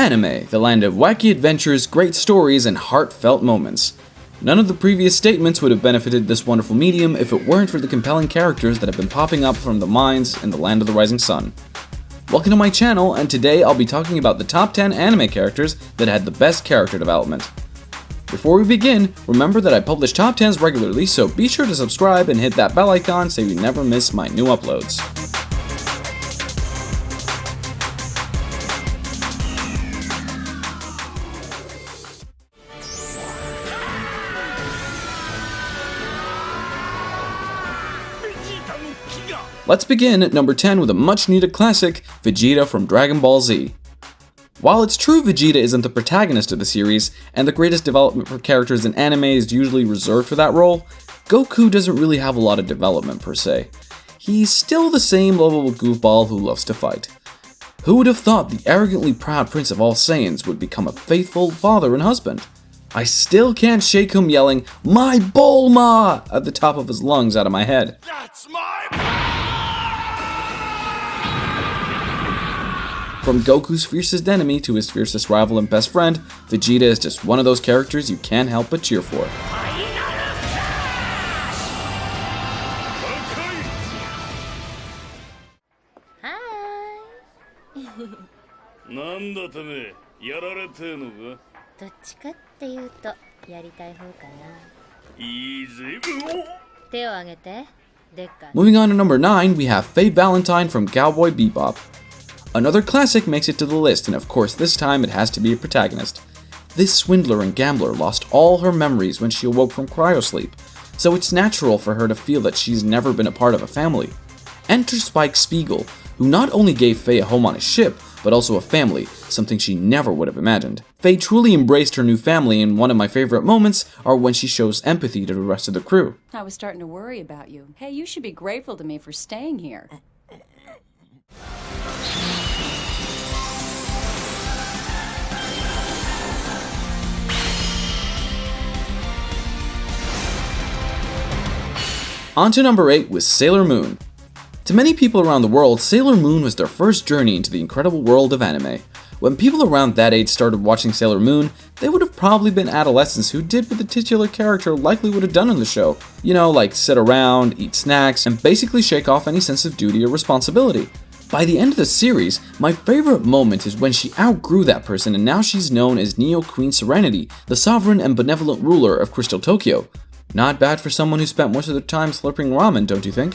Anime, the land of wacky adventures, great stories, and heartfelt moments. None of the previous statements would have benefited this wonderful medium if it weren't for the compelling characters that have been popping up from the minds in the land of the rising sun. Welcome to my channel, and today I'll be talking about the top 10 anime characters that had the best character development. Before we begin, remember that I publish top 10s regularly, so be sure to subscribe and hit that bell icon so you never miss my new uploads. Let's begin at number 10 with a much needed classic, Vegeta from Dragon Ball Z. While it's true Vegeta isn't the protagonist of the series, and the greatest development for characters in anime is usually reserved for that role, Goku doesn't really have a lot of development per se. He's still the same lovable goofball who loves to fight. Who would have thought the arrogantly proud Prince of all Saiyans would become a faithful father and husband? I still can't shake him yelling, "My Bulma!" at the top of his lungs out of my head. That's my... From Goku's fiercest enemy to his fiercest rival and best friend, Vegeta is just one of those characters you can't help but cheer for. Moving on to number 9, we have Faye Valentine from Cowboy Bebop. Another classic makes it to the list, and of course this time it has to be a protagonist. This swindler and gambler lost all her memories when she awoke from cryosleep, so it's natural for her to feel that she's never been a part of a family. Enter Spike Spiegel, who not only gave Faye a home on a ship, but also a family, something she never would have imagined. Faye truly embraced her new family, and one of my favorite moments are when she shows empathy to the rest of the crew. I was starting to worry about you. Hey, you should be grateful to me for staying here. On to number 8 with Sailor Moon. To many people around the world, Sailor Moon was their first journey into the incredible world of anime. When people around that age started watching Sailor Moon, they would have probably been adolescents who did what the titular character likely would have done in the show. You know, like sit around, eat snacks, and basically shake off any sense of duty or responsibility. By the end of the series, my favorite moment is when she outgrew that person and now she's known as Neo Queen Serenity, the sovereign and benevolent ruler of Crystal Tokyo. Not bad for someone who spent most of their time slurping ramen, don't you think?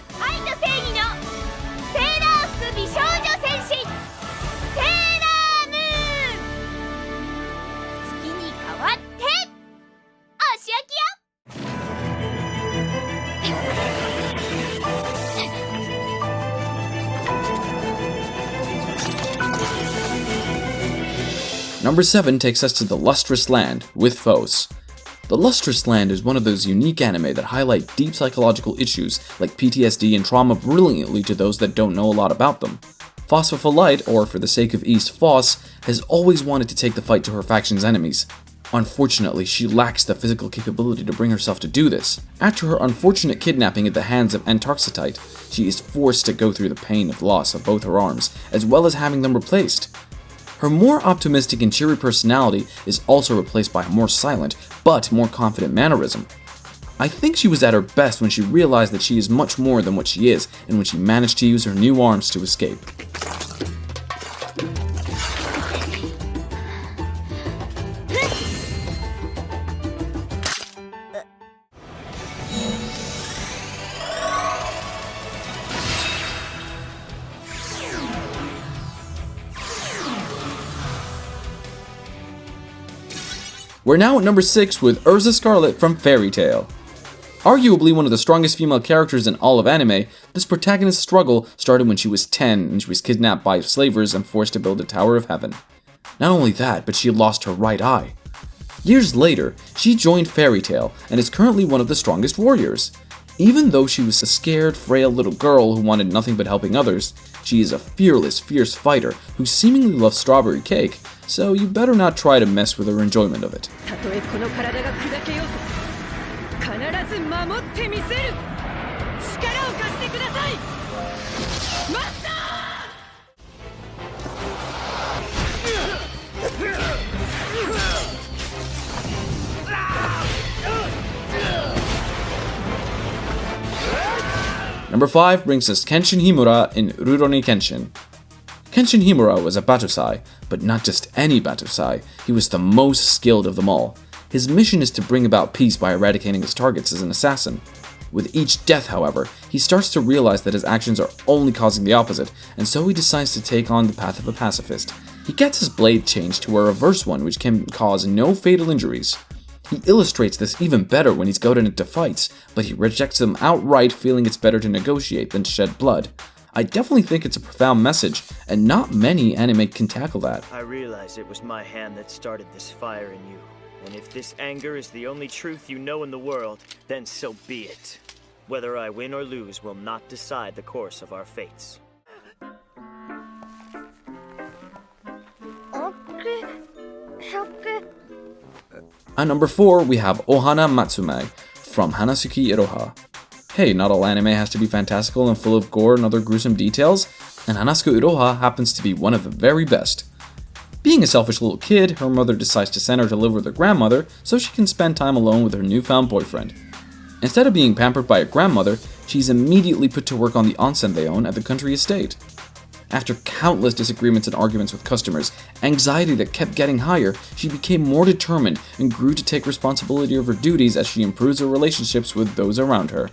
Number 7 takes us to the Lustrous Land with Phos. The Lustrous Land is one of those unique anime that highlight deep psychological issues like PTSD and trauma brilliantly to those that don't know a lot about them. Phospholite, or for the sake of East, Phos, has always wanted to take the fight to her faction's enemies. Unfortunately, she lacks the physical capability to bring herself to do this. After her unfortunate kidnapping at the hands of Antarctite, she is forced to go through the pain of loss of both her arms, as well as having them replaced. Her more optimistic and cheery personality is also replaced by a more silent, but more confident mannerism. I think she was at her best when she realized that she is much more than what she is, and when she managed to use her new arms to escape. We're now at number 6 with Erza Scarlett from Fairy Tail. Arguably one of the strongest female characters in all of anime, this protagonist's struggle started when she was 10 and she was kidnapped by slavers and forced to build a Tower of Heaven. Not only that, but she lost her right eye. Years later, she joined Fairy Tail and is currently one of the strongest warriors. Even though she was a scared, frail little girl who wanted nothing but helping others, she is a fearless, fierce fighter who seemingly loves strawberry cake, so you better not try to mess with her enjoyment of it. Number 5 brings us Kenshin Himura in Rurouni Kenshin. Kenshin Himura was a Batusai, but not just any Batusai, he was the most skilled of them all. His mission is to bring about peace by eradicating his targets as an assassin. With each death, however, he starts to realize that his actions are only causing the opposite, and so he decides to take on the path of a pacifist. He gets his blade changed to a reverse one which can cause no fatal injuries. He illustrates this even better when he's goaded into fights, but he rejects them outright, feeling it's better to negotiate than to shed blood. I definitely think it's a profound message, and not many anime can tackle that. I realize it was my hand that started this fire in you. And if this anger is the only truth you know in the world, then so be it. Whether I win or lose will not decide the course of our fates. At number 4, we have Ohana Matsumae from Hansaku Iroha. Hey, not all anime has to be fantastical and full of gore and other gruesome details, and Hansaku Iroha happens to be one of the very best. Being a selfish little kid, her mother decides to send her to live with her grandmother so she can spend time alone with her newfound boyfriend. Instead of being pampered by a grandmother, she's immediately put to work on the onsen they own at the country estate. After countless disagreements and arguments with customers, anxiety that kept getting higher, she became more determined and grew to take responsibility of her duties as she improves her relationships with those around her.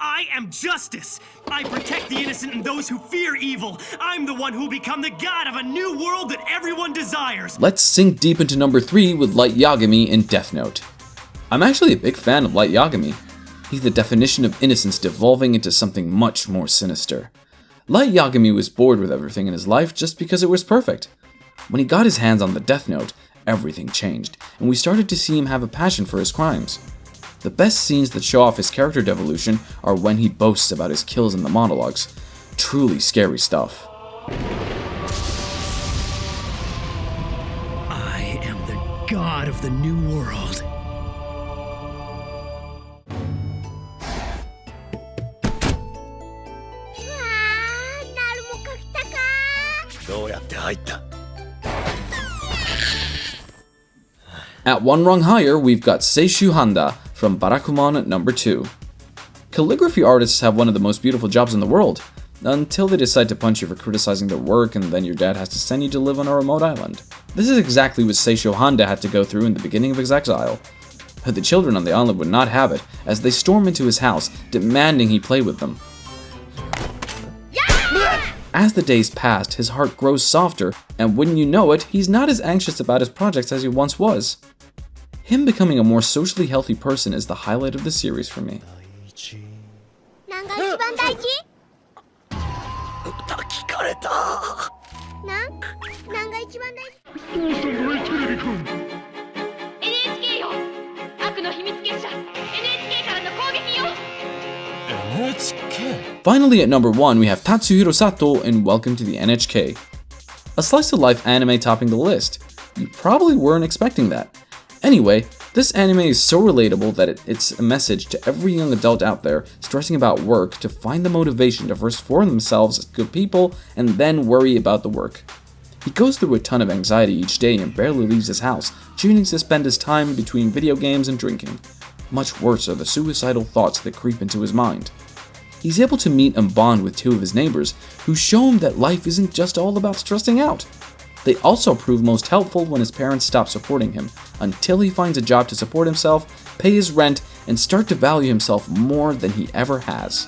I am justice! I protect the innocent and those who fear evil! I'm the one who will become the god of a new world that everyone desires! Let's sink deep into number 3 with Light Yagami in Death Note. I'm actually a big fan of Light Yagami. He's the definition of innocence devolving into something much more sinister. Light Yagami was bored with everything in his life just because it was perfect. When he got his hands on the Death Note, everything changed, and we started to see him have a passion for his crimes. The best scenes that show off his character devolution are when he boasts about his kills in the monologues. Truly scary stuff. I am the god of the new world. At one rung higher, we've got Seishu Handa from Barakuman at number 2. Calligraphy artists have one of the most beautiful jobs in the world, until they decide to punch you for criticizing their work and then your dad has to send you to live on a remote island. This is exactly what Seishu Handa had to go through in the beginning of his exile. But the children on the island would not have it, as they storm into his house, demanding he play with them. As the days passed, his heart grows softer, and wouldn't you know it, he's not as anxious about his projects as he once was. Him becoming a more socially healthy person is the highlight of the series for me. Finally at number 1, we have Tatsuhiro Satou in Welcome to the NHK. A slice of life anime topping the list. You probably weren't expecting that. Anyway, this anime is so relatable that it's a message to every young adult out there stressing about work to find the motivation to first form themselves as good people and then worry about the work. He goes through a ton of anxiety each day and barely leaves his house, choosing to spend his time between video games and drinking. Much worse are the suicidal thoughts that creep into his mind. He's able to meet and bond with 2 of his neighbors, who show him that life isn't just all about stressing out. They also prove most helpful when his parents stop supporting him, until he finds a job to support himself, pay his rent, and start to value himself more than he ever has.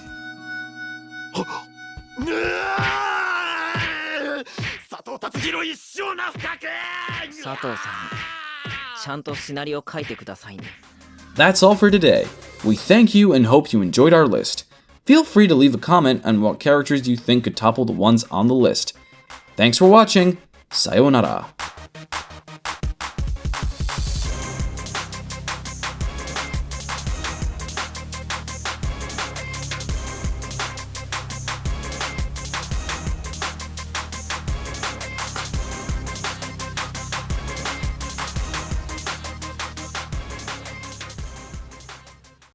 That's all for today. We thank you and hope you enjoyed our list. Feel free to leave a comment on what characters you think could topple the ones on the list. Thanks for watching. Sayonara.